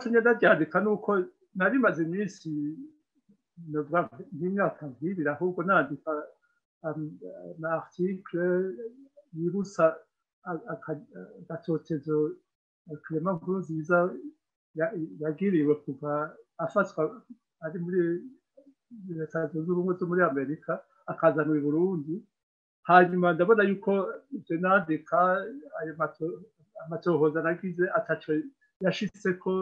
icyatumye ndaryandika ni uko nari maze iminsi nk'imyaka nk'ibiri ahubwo nandika na article yibutsa agatotezo Clement Nkurunziza yagiriwe kuva afatwa ari muri leta zunze ubumwe zo muri Amerika akazanwa i Burundi. Hanyuma ndabona yuko ivyo nandika ayo amatohoza nagize ataco yashitseko,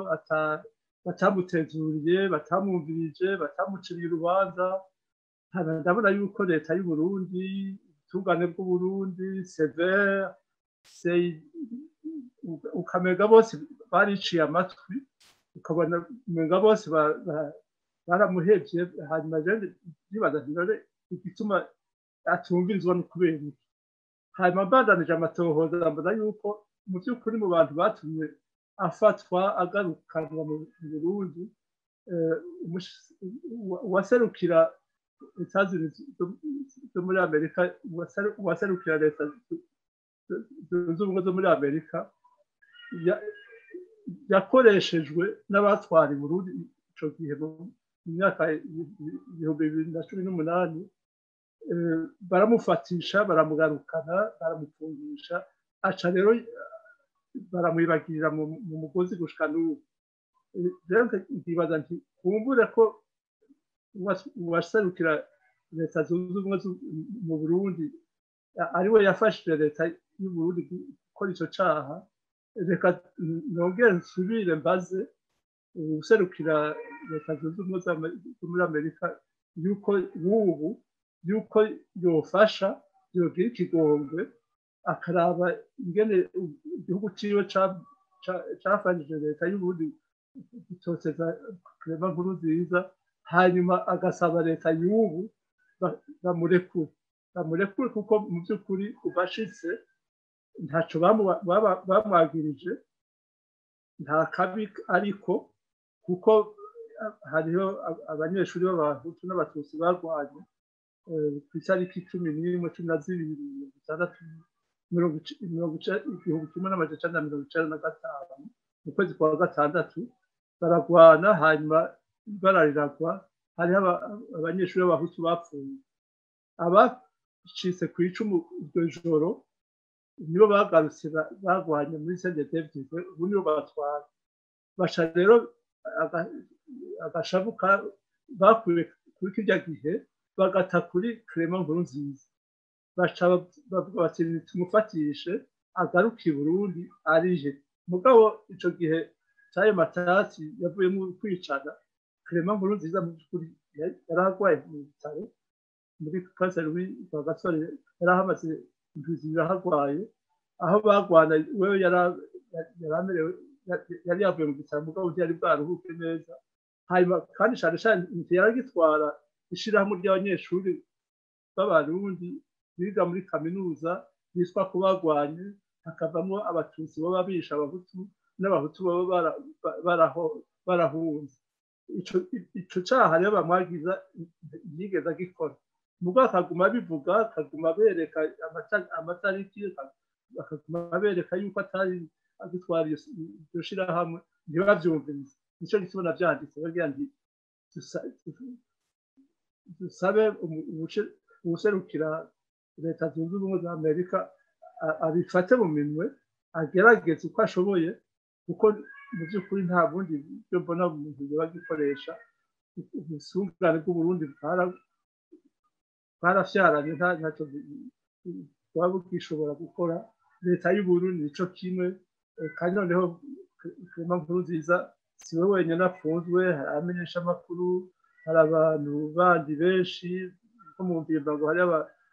batamutezuriye, batamwumvirije, batamuciriye urubanza. Ndabona yuko leta y'u Burundi, ubutungane bw'u Burundi, severe, ukamenga bose bariciye amatwi, ukabona umenga bose baramuhevye. Hanyuma rero nibaza nti none igituma atumvirizwa no kubera iki? Hanyuma mbandanije amatohoza mbona yuko mu by'ukuri mu bantu batumye afatwa agarukanwa mu Burundi, uwaserukira zo muri Amerika, uwaserukira leta zunze ubumwe zo muri Amerika yakoreshejwe n'abatwara i Burundi ico gihe mu myaka 2018. Baramufatisha, baramugarukana, baramufungisha, aca rero baramwibagirira mu mugozi gushika n'ubu. Rero ndibaza nti kumbure ko uwaserukira leta zunze ubumwe mu Burundi ariwe yafashije leta y'u Burundi gukora ico caha. Reka nongere nsubire mbaze userukira leta zunze ubumwe zo muri Amerika yuko yofasha, yogira ikigongwe, akaraba ingene igihugu ciwe cafashije leta y'u Burundi gutoteza Clement Nkurunziza, hanyuma agasaba leta y'ubu bamurekure kuko mu by'ukuri kuva ashitse ntaco bamwagirije, nta kabi ariko, kuko hariho abanyeshuri b'abahutu n'abatutsi barwanye ku itariki 11/6/1995 mu kwezi kwa gatandatu baragwana, hanyuma barariragwa. Hariho abanyeshuri b'abahutu bapfuye, abacitse ku icumu iryo joro nibo bagarutse bagwanye muri CNDD-FDD, ubu nibo batwara. Baca rero agashabuka bakuye kuri kirya gihe bagata kuri Clement Nkurunziza, baca bavuga bati tumufatishe agaruka i Burundi arije. Mugabo ico gihe cyayo matati yavuyemo kwicana, Clement Nkurunziza mu by'ukuri yaragwaye mu bitaro muri Cancer kwa Gasore, yarahamaze injuzi yarahagwaye. Aho bagwana wewe yaramerewe, yari yavuye mu bitaro mugabo yari bwaruhuke neza. Hanyuma kandi cyane yaragitwara ishirahamwe ry'abanyeshuri b'abarundi biga muri kaminuza bitwa ko bagwanye, hakavamo abatutsi baba bisha abahutu n'abahutu baba barahunze. Ico caha rero bamwagiza yigeze agikora, mugabo akaguma bivuga, akaguma bereka amatariki, akaguma bereka yuko atari agitwara iryo shirahamwe, ntibavyumvirize. Nico gituma navyanditse bagira nti dusabe uwuserukira leta zunze ubumwe za Amerika abifate mu minwe, agerageze uko ashoboye, kuko mu by'ukuri nta bundi byo mbona umuntu bagikoresha. Ubusungane bw'u Burundi bwarafyaranye, ntacyo bwaba bwishobora gukora. Leta y'u Burundi nico kimwe, kandi noneho Clement Nkurunziza si we wenyine afunzwe, amenyesha amakuru, hari abantu bandi benshi nko mu Mvimba ngo hari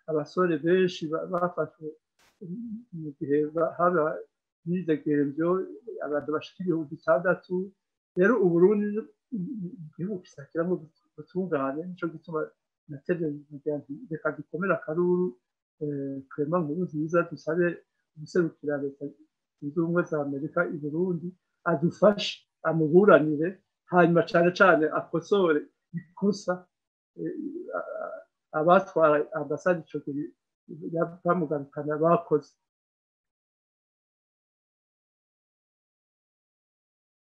abasore benshi bafashwe mu gihe haba imyidegemvyo, abantu bashika 6,000. Rero u Burundi igihugu kisakiramwo ubutungane, nico gituma natevye reka gikomera akaruru Clement Nkurunziza, dusabe ubuserukira leta zunze ubumwe za Amerika i Burundi adufashe, amuburanire, hanyuma cane cane akosore ikosa abatwara ambasade ico gihe bamugarukana bakoze.